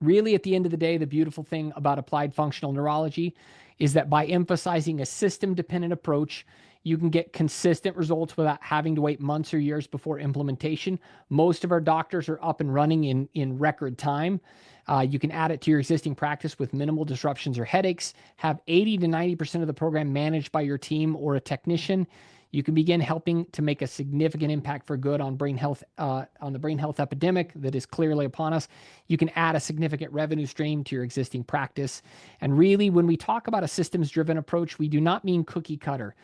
Really, at the end of the day, the beautiful thing about applied functional neurology is that by emphasizing a system-dependent approach, you can get consistent results without having to wait months or years before implementation. Most of our doctors are up and running in record time. You can add it to your existing practice with minimal disruptions or headaches, have 80 to 90% of the program managed by your team or a technician. You can begin helping to make a significant impact for good on brain health, on the brain health epidemic that is clearly upon us. You can add a significant revenue stream to your existing practice. And really, when we talk about a systems-driven approach, we do not mean cookie cutter.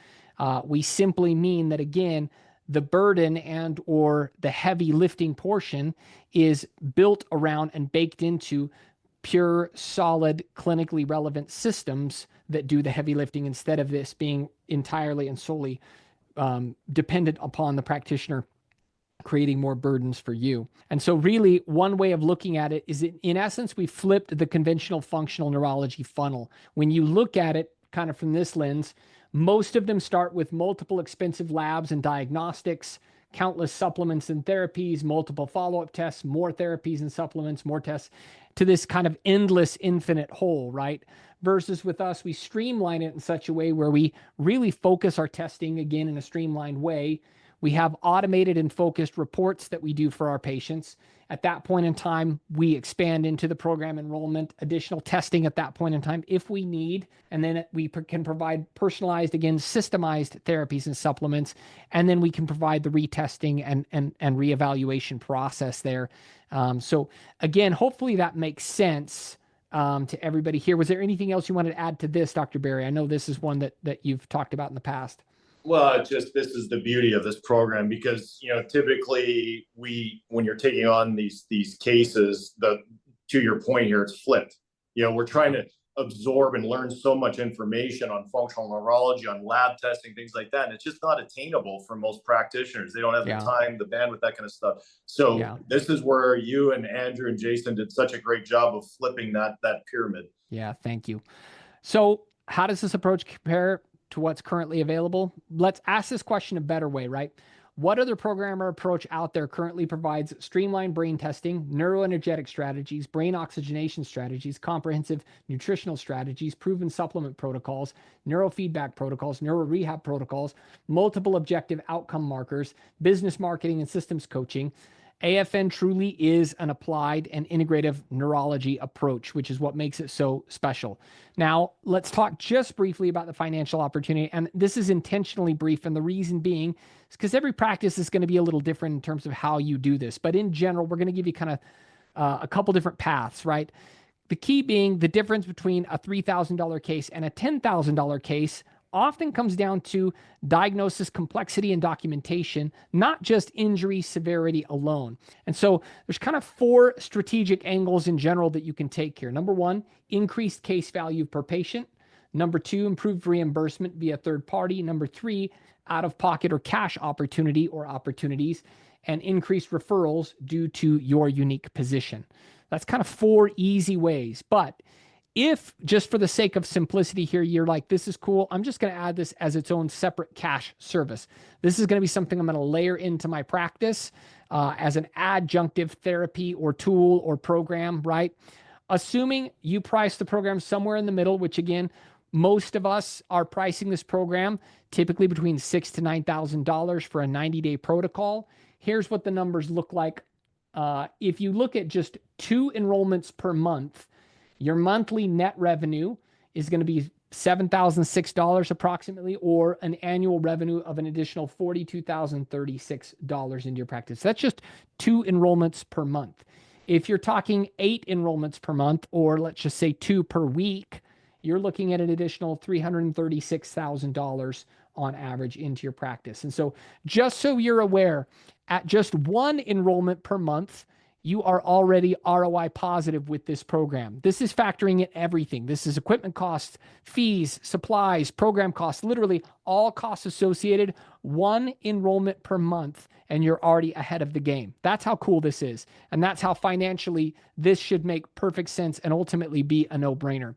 We simply mean that, again, the burden and or the heavy lifting portion is built around and baked into pure, solid, clinically relevant systems that do the heavy lifting instead of this being entirely and solely dependent upon the practitioner, creating more burdens for you. And so really, one way of looking at it is, in essence, we flipped the conventional functional neurology funnel. When you look at it kind of from this lens, most of them start with multiple expensive labs and diagnostics, countless supplements and therapies, multiple follow-up tests, more therapies and supplements, more tests, to this kind of endless, infinite hole, right? Versus with us, we streamline it in such a way where we really focus our testing, again, in a streamlined way. We have automated and focused reports that we do for our patients. At that point in time, we expand into the program enrollment, additional testing at that point in time if we need, and then we can provide personalized, again, systemized therapies and supplements, and then we can provide the retesting and reevaluation process there. So again, hopefully that makes sense to everybody here. Was there anything else you wanted to add to this, Dr. Berry? I know this is one that you've talked about in the past. Well, just this is the beauty of this program, because typically when you're taking on these cases, to your point here, it's flipped. We're trying to absorb and learn so much information on functional neurology, on lab testing, things like that, and it's just not attainable for most practitioners. They don't have the time, the bandwidth, that kind of stuff. So this is where you and Andrew and Jason did such a great job of flipping that pyramid. Yeah, thank you. So how does this approach compare to what's currently available? Let's ask this question a better way, right? What other programmer approach out there currently provides streamlined brain testing, neuroenergetic strategies, brain oxygenation strategies, comprehensive nutritional strategies, proven supplement protocols, neurofeedback protocols, neurorehab protocols, multiple objective outcome markers, business marketing and systems coaching? AFN truly is an applied and integrative neurology approach, which is what makes it so special. Now, let's talk just briefly about the financial opportunity. And this is intentionally brief. And the reason being is because every practice is going to be a little different in terms of how you do this. But in general, we're going to give you kind of a couple different paths, right? The key being the difference between a $3,000 case and a $10,000 case often comes down to diagnosis complexity and documentation, not just injury severity alone. And so there's kind of 4 strategic angles in general that you can take here. Number 1, increased case value per patient. Number 2, improved reimbursement via third party. Number 3, out-of-pocket or cash opportunity or opportunities, and increased referrals due to your unique position. That's kind of 4 easy ways. But if just for the sake of simplicity here, you're like, this is cool, I'm just going to add this as its own separate cash service. This is going to be something I'm going to layer into my practice as an adjunctive therapy or tool or program, right? Assuming you price the program somewhere in the middle, which again, most of us are pricing this program typically between $6,000 to $9,000 for a 90-day protocol. Here's what the numbers look like. If you look at just 2 enrollments per month, your monthly net revenue is going to be $7,006 approximately, or an annual revenue of an additional $42,036 into your practice. That's just 2 enrollments per month. If you're talking 8 enrollments per month, or let's just say 2 per week, you're looking at an additional $336,000 on average into your practice. And so just so you're aware, at just 1 enrollment per month, you are already ROI positive with this program. This is factoring in everything. This is equipment costs, fees, supplies, program costs, literally all costs associated. 1 enrollment per month, and you're already ahead of the game. That's how cool this is. And that's how financially this should make perfect sense and ultimately be a no-brainer.